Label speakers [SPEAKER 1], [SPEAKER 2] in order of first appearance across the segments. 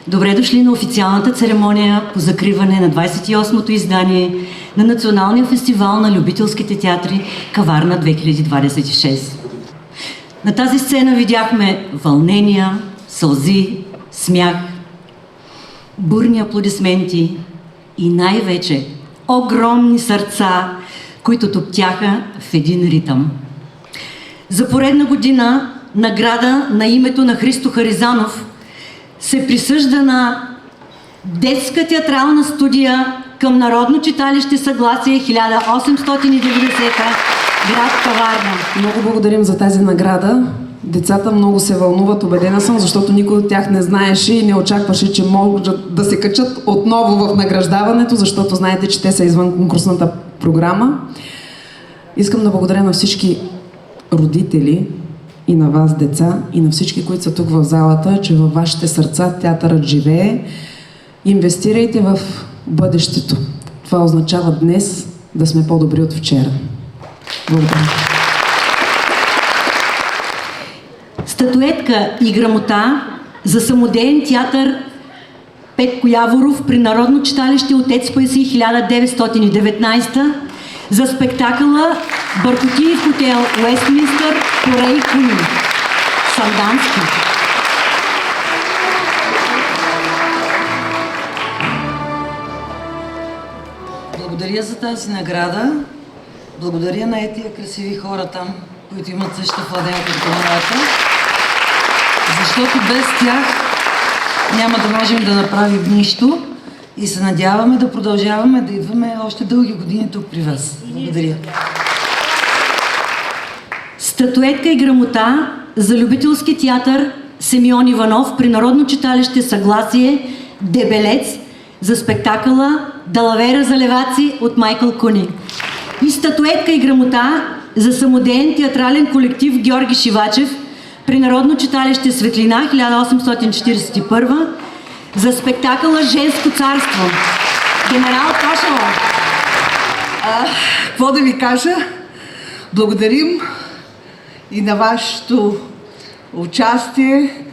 [SPEAKER 1] Добре дошли на официалната церемония по закриване на 28-то издание на Националния фестивал на любителските театри Каварна 2026. На тази сцена видяхме вълнения, сълзи, смях, бурни аплодисменти и най-вече огромни сърца, които топтяха в един ритъм. За поредна година награда на името на Христо Харизанов се присъжда на Детска театрална студия към Народно читалище Съгласие 1890, град Каварна.
[SPEAKER 2] Много благодарим за тази награда. Децата много се вълнуват, убедена съм, защото никой от тях не знаеше и не очакваше, че могат да се качат отново в награждаването, защото знаете, че те са извън конкурсната програма. Искам да благодаря на всички родители и на вас, деца, и на всички, които са тук в залата, че във вашите сърца театърът живее. Инвестирайте в бъдещето. Това означава днес да сме по-добри от вчера. Благодаря.
[SPEAKER 1] Статуетка и грамота за самодеен театър Петко Яворов при Народно читалище Отец Паисий 1919 за спектакъла Бъркотиев хотел Уестминстър по Рей Куни. Сандански.
[SPEAKER 3] Благодаря за тази награда. Благодаря на етия красиви хора там, които имат същата фладелка като моята. Защото без тях няма да можем да направим нищо и се надяваме да продължаваме да идваме още дълги години тук при вас. Благодаря.
[SPEAKER 1] Статуетка и грамота за любителски театър Симеон Иванов при Народно читалище Съгласие Дебелец за спектакъла Далавера за леваци от Майкъл Куни. И статуетка и грамота за самодеен театрален колектив Георги Шивачев при Народно читалище Светлина 1841 за спектакъла Женско царство. Генерал Тошева.
[SPEAKER 4] Какво да ви кажа? Благодарим и на вашето участие.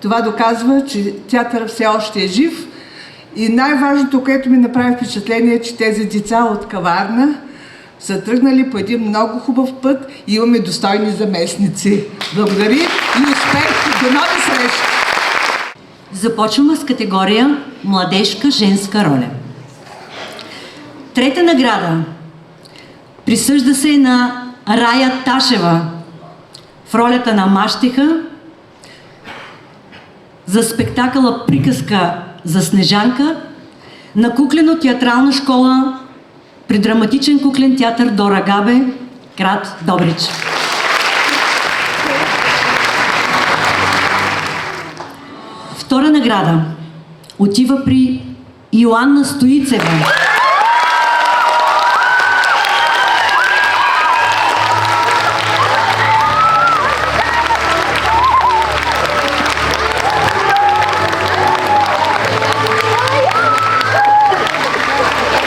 [SPEAKER 4] Това доказва, че театърът все още е жив. И най-важното, което ми направи впечатление, е, че тези деца от Каварна са тръгнали по един много хубав път и имаме достойни заместници. Благодаря и успех! До нови срещи!
[SPEAKER 1] Започваме с категория Младежка женска роля. Трета награда присъжда се на Рая Ташева в ролята на Мащеха за спектакъла Приказка за Снежанка на куклено-театрална школа при драматичен куклен театър Дора Габе, град Добрич. Втора награда отива при Йоанна Стоицева.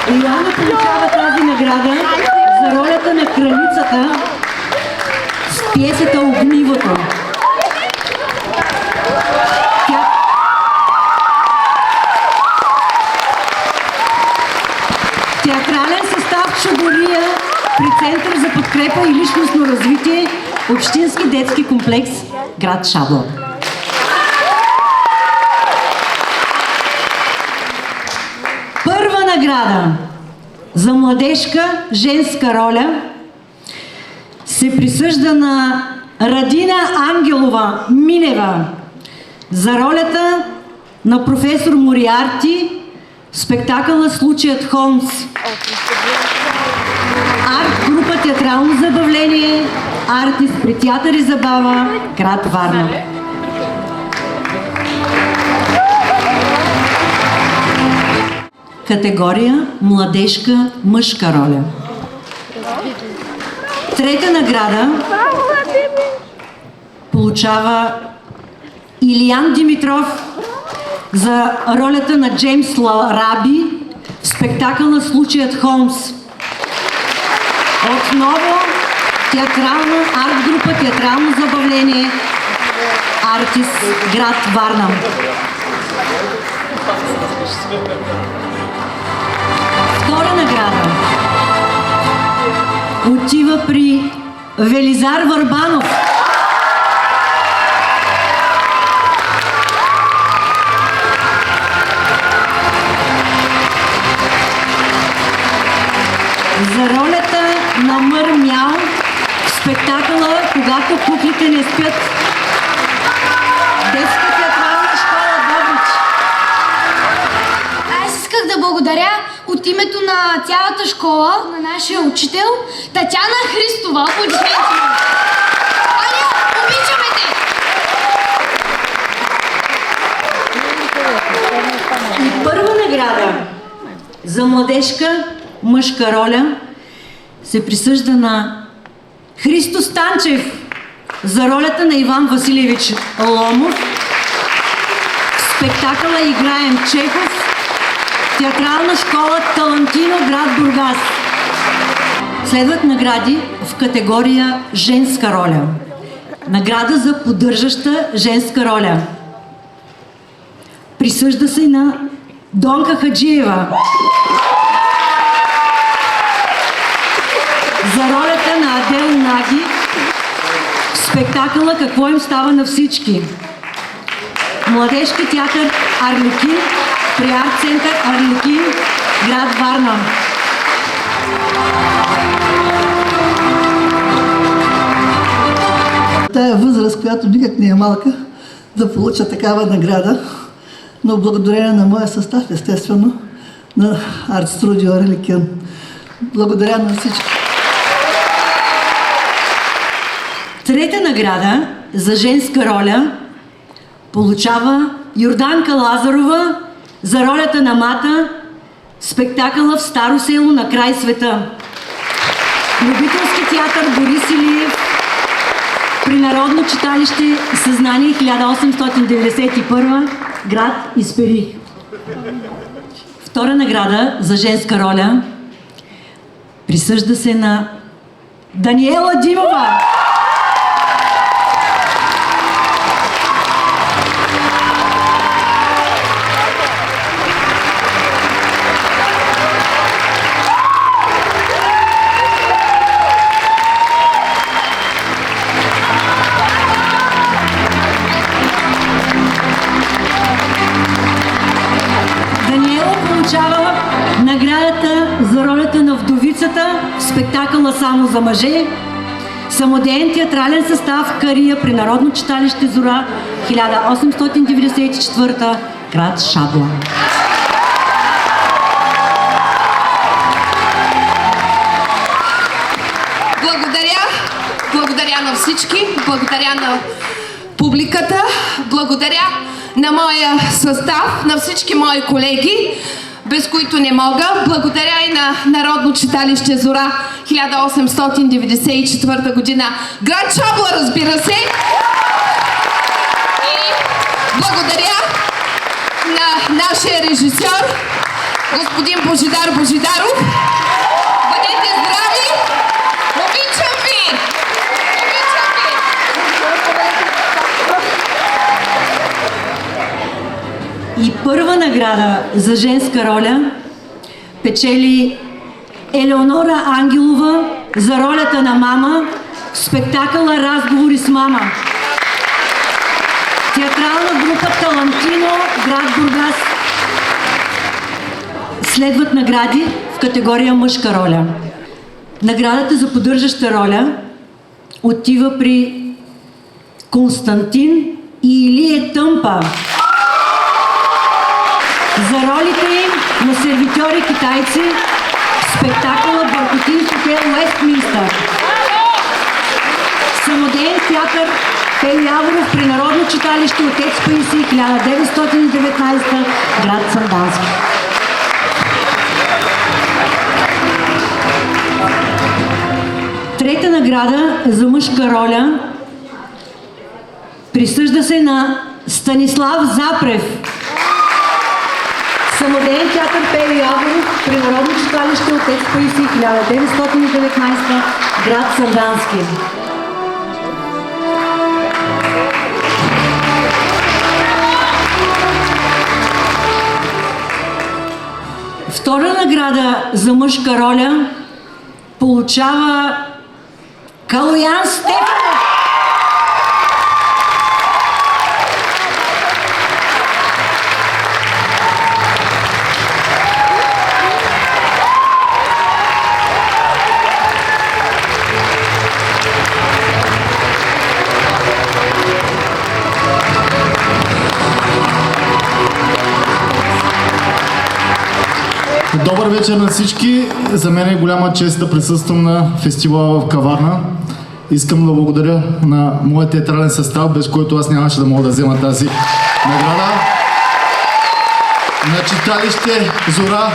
[SPEAKER 1] Йоанна получава тази награда за ролята на кралицата с пиесата Огнивото. Театрален състав Чудория при Център за подкрепа и личностно развитие, Общински детски комплекс, град Шабла. Първа награда за младежка женска роля се присъжда на Радина Ангелова Минева за ролята на професор Мориарти в спектакъла Случаят Холмс. Арт група Театрално забавление, артист при Театър и забава, град Варна. Категория Младежка мъжка роля. Трета награда получава Илиян Димитров за ролята на Джеймс Лараби в спектакъла Случаят Холмс. Отново театрална арт-група Театрално забавление, артист, град Варна. отива при Велизар Върбанов. За ролята на Мър Мяу в спектакъла "Когато куклите не спят". Детска театрална школа Добрич.
[SPEAKER 5] Аз исках да благодаря от името на цялата школа, на нашия учител Татяна Христова. Аплодисменти! Аня, обичаме те!
[SPEAKER 1] И първа награда за младежка мъжка роля се присъжда на Христо Станчев за ролята на Иван Василевич Ломов в спектакъла "Играем Чехов", театрална школа "Талантино", град Бургас. Следват награди в категория "Женска роля". Награда за поддържаща женска роля присъжда се на Донка Хаджиева за ролята на Адел Наги в спектакъла "Какво им става на всички". Младежки театър "Арлекин" при арт-център "Арлекин", град Варна.
[SPEAKER 6] Тая възраст, която никак не е малка, да получа такава награда, но благодарение на моя състав, естествено, на Арт Студио Арлекин. Благодаря на всички.
[SPEAKER 1] Трета награда за женска роля получава Йорданка Лазарова за ролята на Мата в спектакъла "В Старо село на край света". Любителски театър Борис Илиев при Народно читалище "Съзнание", 1891, град Исперих. Втора награда за женска роля присъжда се на Даниела Димова. Получава наградата за ролята на вдовицата в спектакъла "Само за мъже", самодеен театрален състав "Кария" при Народно читалище "Зора", 1894, град Шабла.
[SPEAKER 7] Благодаря на всички, благодаря на публиката, благодаря на моя състав, на всички мои колеги, без които не мога. Благодаря и на Народно читалище "Зора", 1894 година, град Шабла, разбира се. И благодаря на нашия режисьор, господин Божидар Божидаров. Бъдете здрави! Обичам ви! Обичам ви!
[SPEAKER 1] И първа награда за женска роля печели Елеонора Ангелова за ролята на Мама в спектакъла "Разговори с мама". Театрална група "Талантино", град Бургас. Следват награди в категория "Мъжка роля". Наградата за поддържаща роля отива при Константин и Илия Тъмпа за ролите им на сервитьори китайци в спектакъла "Бъркотин хотел Уестминстър". Самодеен театър Пей Яворов при Народно читалище "Отец Паисий", 1919, град Сандански. Трета награда за мъжка роля присъжда се на Станислав Запрев. Самодеен театър Пей Яворов при Народно читалище "Отец Паисий", 1919, град Сандански. Втора награда за мъжка роля получава Калоян Стефанов.
[SPEAKER 8] Добър вечер на всички! За мен е голяма чест да присъствам на фестивала в Каварна. Искам да благодаря на моят театрален състав, без който аз нямаше да мога да взема тази награда. На читалище Зора,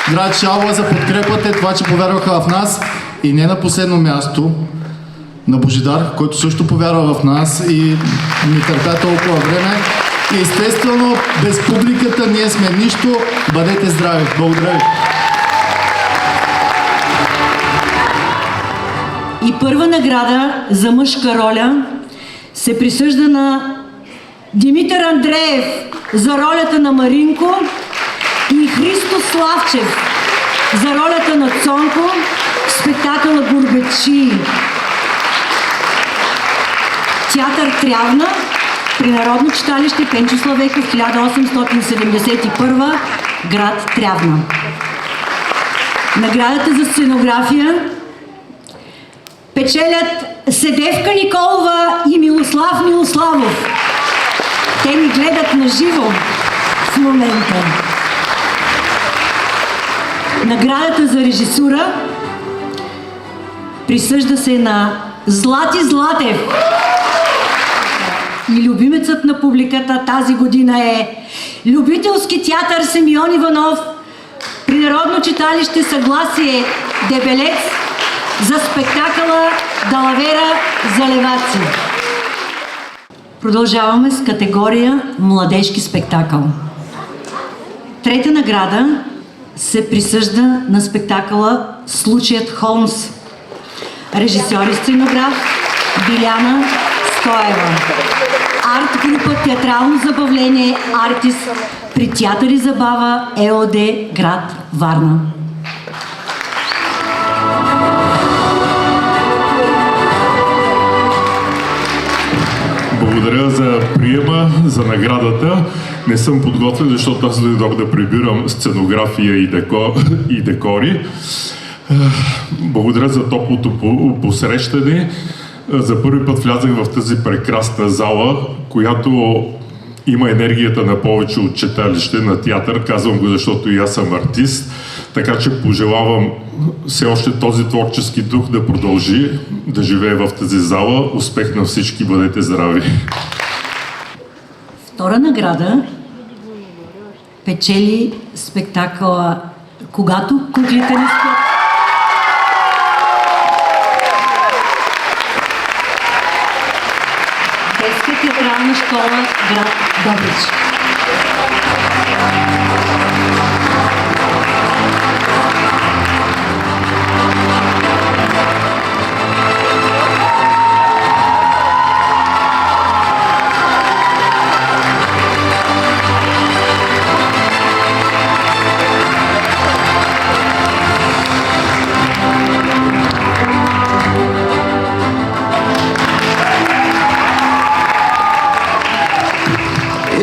[SPEAKER 8] град Шалва за подкрепата, това, че повярваха в нас. И не на последно място, на Божидар, който също повярва в нас и ни търпя толкова време. И естествено, без публиката ние сме нищо. Бъдете здрави! Благодаря ви!
[SPEAKER 1] И първа награда за мъжка роля се присъжда на Димитър Андреев за ролята на Маринко и Христо Славчев за ролята на Цонко в спектакъла Гурбетчии. Театър Трявна при Народно читалище Пенчо Славейков, 1871, град Трявна. Наградата за сценография печелят Седевка Николова и Милослав Милославов. Те ни гледат на живо в момента. Наградата за режисура присъжда се на Злати Златев. И любимецът на публиката тази година е Любителски театър Симеон Иванов при Народно читалище Съгласие Дебелец за спектакъла Далавера за леваци. Продължаваме с категория Младежки спектакъл. Трета награда се присъжда на спектакъла Случаят Холмс. Режисьор и сценограф Биляна Стоева. Арт група Театрално забавление Артис при Театър и забава ЕОД град Варна.
[SPEAKER 9] Благодаря за приема, за наградата. Не съм подготвен, защото аз дойдох да прибирам сценография и декори. Благодаря за топлото посрещане. За първи път влязах в тази прекрасна зала, която има енергията на повече от читалище, на театър. Казвам го, защото и аз съм артист. Така че пожелавам все още този творчески дух да продължи, да живее в тази зала. Успех на всички, бъдете здрави!
[SPEAKER 1] Втора награда печели спектакъла Когато куклите не спят. Детска театрална школа град Добрич.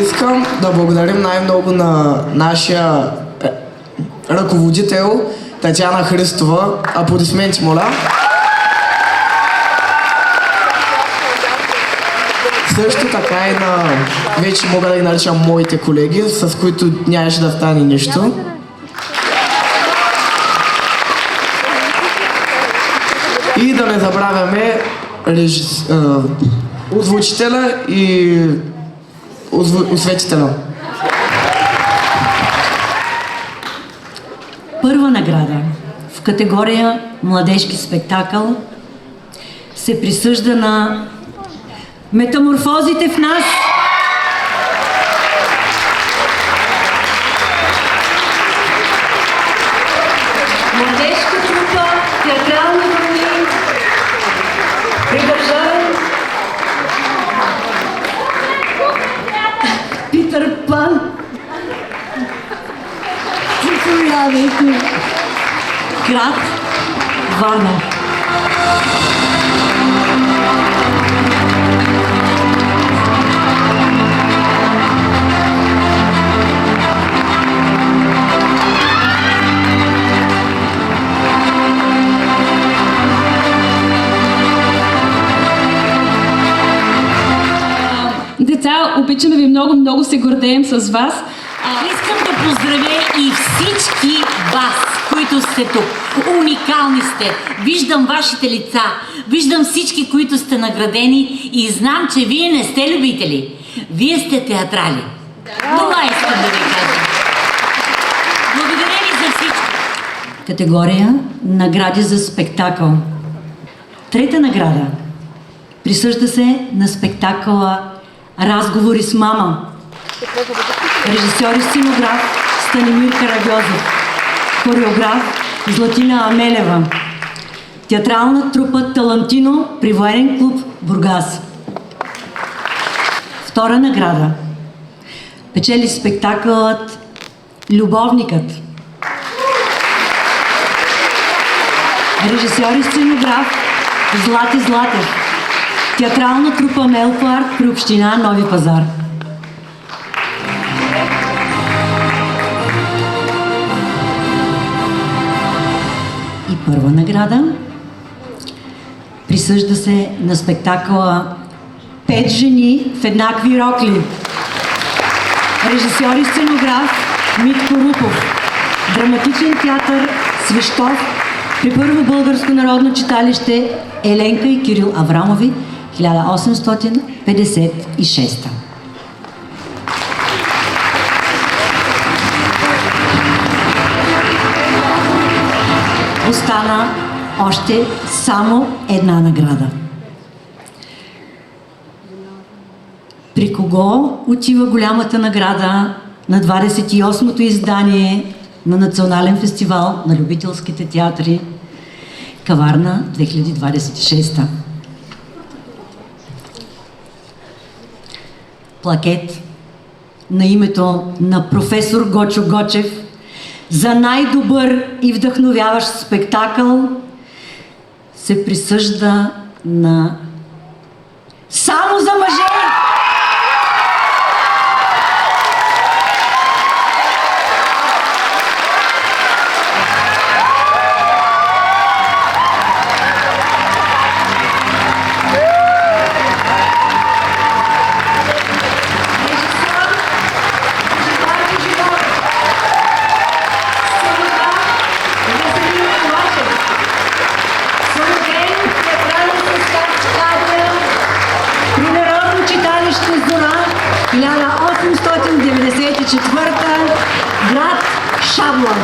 [SPEAKER 10] Искам да благодарим най-много на нашия ръководител Татяна Христова. Аплодисменти, моля. Също така и на, вече мога да ги наричам моите колеги, с които нямаше да стане нищо. И да не забравяме озвучителя и осветителя.
[SPEAKER 1] Първа награда в категория Младежки спектакъл се присъжда на Метаморфозите в нас. Младежка трупа, театрални роли, придържавен Питър Пан. Заповядайте. Град Варна.
[SPEAKER 11] много се гордеем с вас.
[SPEAKER 1] Искам да поздравя и всички вас, които сте тук. Уникални сте. Виждам вашите лица. Виждам всички, които сте наградени и знам, че вие не сте любители. Вие сте театрали. Това искам да ви кажа. Благодаря ви за всичко. Категория награди за спектакъл. Трета награда присъжда се на спектакъла "Разговори с мама". Режисьор и сценограф Станимир Карагьозов. Хореограф Златина Амелева. Театрална трупа "Талантино" при Военен клуб Бургас. Втора награда печели спектакълът "Любовникът". Режисьор и сценограф Злати Златев. Театрална трупа "Мелфард" при община Нови пазар. И първа награда присъжда се на спектакъла "Пет жени в еднакви рокли". Режисьор и сценограф Митко Рупов. Драматичен театър "Свищов" при Първо българско народно читалище Еленка и Кирил Аврамови, 1856. Остана още само една награда. При кого отива голямата награда на 28-то издание на Национален фестивал на любителските театри Каварна 2026? Плакет на името на професор Гочо Гочев за най-добър и вдъхновяващ спектакъл се присъжда на "Само за мъже". Град Шаблон.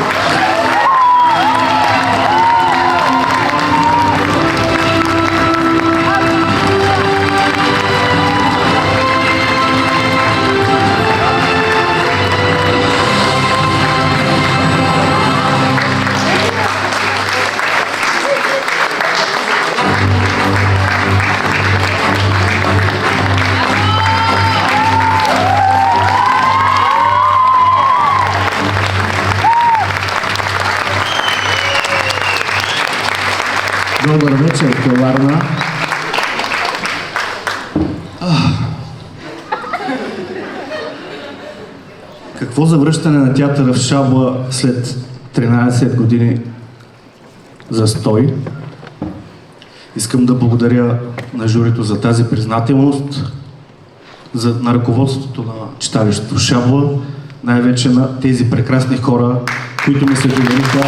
[SPEAKER 12] Добър вечер, Каварна. Какво завръщане на театъра в Шабла след 13 години застой? Искам да благодаря на журито за тази признателност, на ръководството на читалището Шабла, най-вече на тези прекрасни хора, които ми се довериха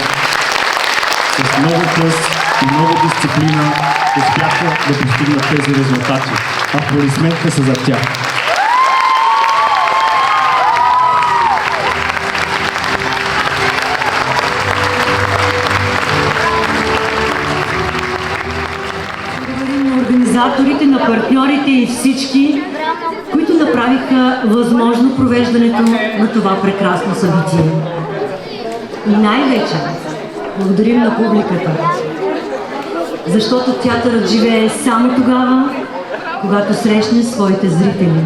[SPEAKER 12] с много къс и много дисциплина успяха да постигнат тези резултати. Аплодисментите са за тях.
[SPEAKER 1] Благодарим на организаторите, на партньорите и всички, които направиха възможно провеждането на това прекрасно събитие. И най-вече благодарим на публиката, защото театърът живее само тогава, когато срещне своите зрители.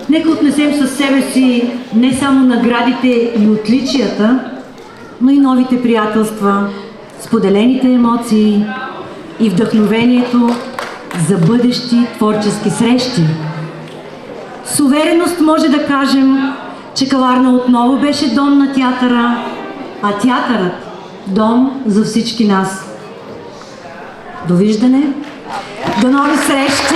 [SPEAKER 1] Нека отнесем със себе си не само наградите и отличията, но и новите приятелства, споделените емоции и вдъхновението за бъдещи творчески срещи. С увереност може да кажем, че Каварна отново беше дом на театъра, а театърът – дом за всички нас. Довиждане, до нови срещи!